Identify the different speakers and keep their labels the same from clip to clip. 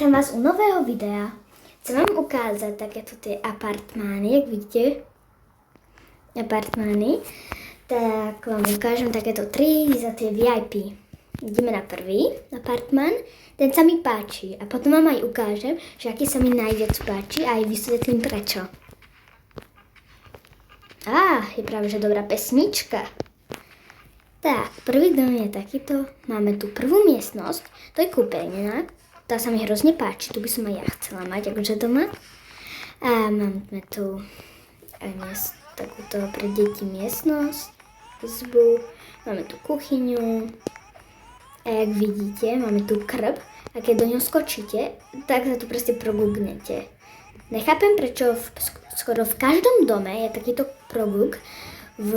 Speaker 1: Vítam vás u nového videa. Chcem vám ukázať takéto tie apartmány, jak vidíte. Apartmány. Tak vám ukážem takéto 3 za tie VIP. Ideme na prvý apartmán. Ten sa mi páči. A potom vám aj ukážem, že aký sa mi najviac páči a aj vysvetlím prečo. Je práve že dobrá pesnička. Tak, prvý dom je takýto. Máme tu prvú miestnosť. To je kúpeľňa. Tá sa mi hrozne páči, tu by som aj ja chcela mať akože doma. A máme tu aj takúto pre deti miestnosť, izbu, máme tu kuchyňu. A jak vidíte, máme tu krb a keď do ňou skočíte, tak sa tu proste progugnete. Nechápem, prečo skoro v každom dome je takýto progug v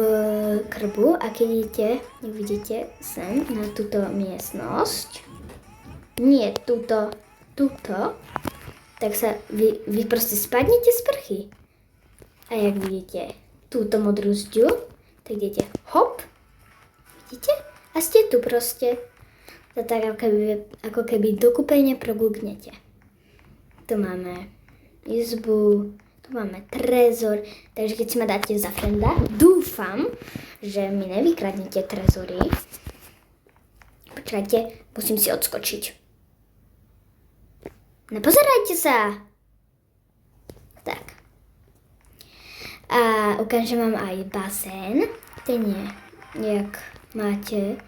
Speaker 1: krbu a keď idete, jak vidíte, sem na túto miestnosť, nie túto, tak sa vy proste spadnete z sprchy. A jak vidíte túto modrú zďu, tak idete hop, vidíte? A ste tu proste. To tak ako keby do kúpeľne progugnete. Tu máme izbu, tu máme trezor, takže keď si ma dáte za frenda, dúfam, že mi nevykradnete trezory. Počkajte, musím si odskočiť. Nepozerajte sa! Tak. A ukážem vám aj bazén. Ten je, jak máte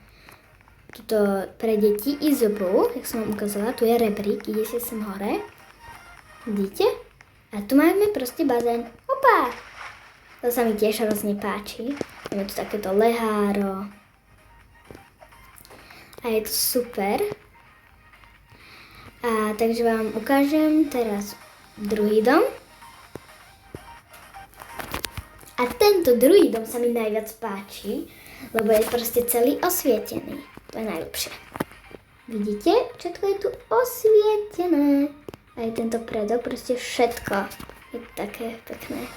Speaker 1: tuto pre deti izbu, jak som vám ukázala, tu je rebrík, idete sem hore. Vidíte? A tu máme proste bazén. Opa! To sa mi tiež hrozne páči. Máme tu takéto leháro. A je to super. A takže vám ukážem teraz druhý dom. A tento druhý dom sa mi najviac páči, lebo je proste celý osvietený. To je najlepšie. Vidíte? Všetko je tu osvietené. Aj tento predok, proste všetko je také pekné.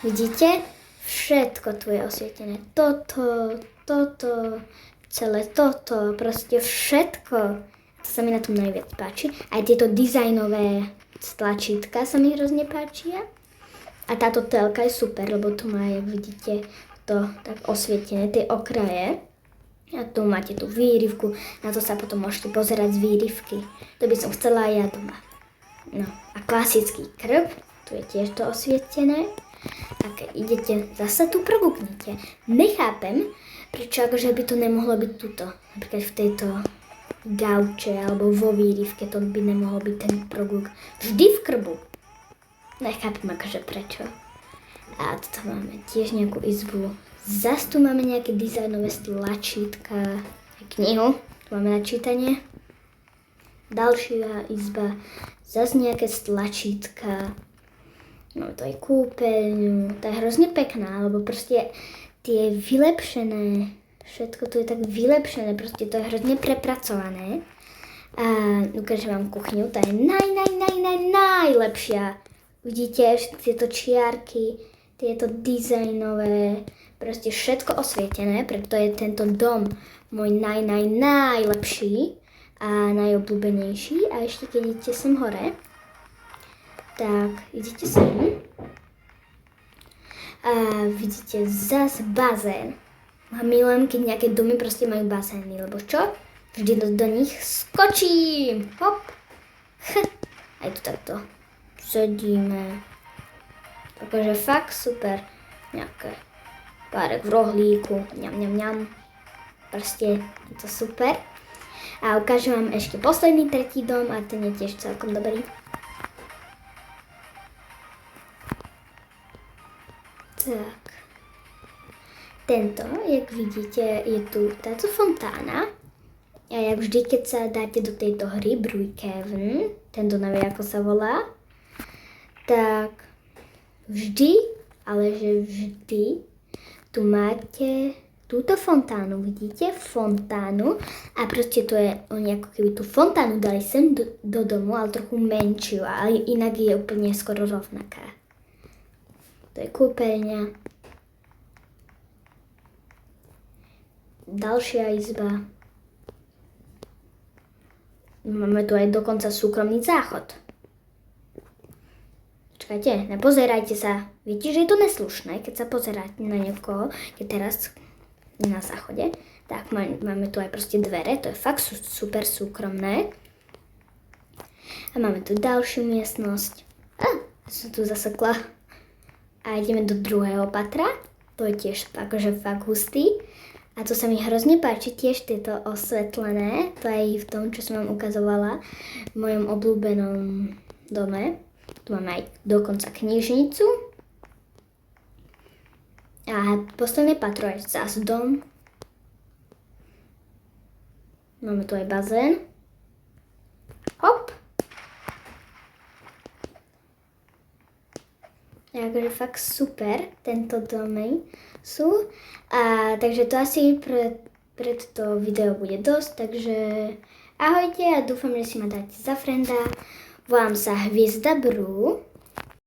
Speaker 1: Vidíte? Všetko tu je osvietené. Toto, celé toto, proste všetko. To sa mi na tom najviac páči. Aj tieto dizajnové tlačítka sa mi hrozne páčia. A táto telka je super, lebo tu má, jak vidíte, to tak osvietené, tie okraje. A tu máte tú výrivku, na to sa potom môžete pozerať z výrivky. To by som chcela aj ja doma. No a klasický krb, tu je tiež to osvietené. A keď idete, zase tu progúknite. Nechápem, prečo akože by to nemohlo byť tuto. Napríklad v tejto gauče alebo vo výrivke, to by nemohol byť ten proguk vždy v krbu. Nechápem akože prečo. A tu máme tiež nejakú izbu. Zas tu máme nejaké dizajnové tlačítka, knihu, tu máme na čítanie. Ďalšia izba, zas nejaké tlačítka. Máme tu aj kúpeľňu, tá je hrozne pekná, lebo proste tie vylepšené, všetko tu je tak vylepšené, proste to je hrozne prepracované. A ukážem vám kuchyňu, tá je najlepšia. Vidíte tieto čiarky, tieto dizajnové, proste všetko osvietené, preto je tento dom môj najlepší a najobľúbenejší. A ešte keď idete sem hore, tak idete sem a vidíte zas bazén. A milujem, keď nejaké domy proste majú bazény, lebo čo? Vždy do nich skočím. Hop. Aj tu takto sedíme. Takže fakt super. Nejaké párek v rohlíku. Ňam. Proste je to super. A ukážem vám ešte posledný tretí dom a ten je tiež celkom dobrý. Tak. Tento, jak vidíte, je tu táto fontána. A jak vždy, keď sa dáte do tejto hry Brookhaven, tento nevie, ako sa volá, tak vždy, ale že vždy, tu máte túto fontánu, vidíte? Fontánu. A proste to je, oni ako keby tú fontánu dali sem do domu, ale trochu menšiu, ale inak je úplne skoro rovnaká. To je kúpeľňa. Ďalšia izba. Máme tu aj dokonca súkromný záchod. Počkajte, nepozerajte sa. Viete, že je to neslušné, keď sa pozeráte na niekoho, keď teraz na záchode. Tak máme tu aj proste dvere, to je fakt super súkromné. A máme tu ďalšiu miestnosť. Som tu zasekla. A ideme do druhého patra. To je tiež akože fakt hustý. A to sa mi hrozne páči, tiež tieto osvetlené. To aj v tom, čo som vám ukazovala v mojom obľúbenom dome. Tu máme aj dokonca knižnicu. A posledné patro je zás dom. Máme tu aj bazén. Hop. Takže fakt super, tento domy sú. A takže to asi pre toto video bude dosť. Takže ahojte a dúfam, že si ma dáte za frenda. Volám sa Hviezda Bru.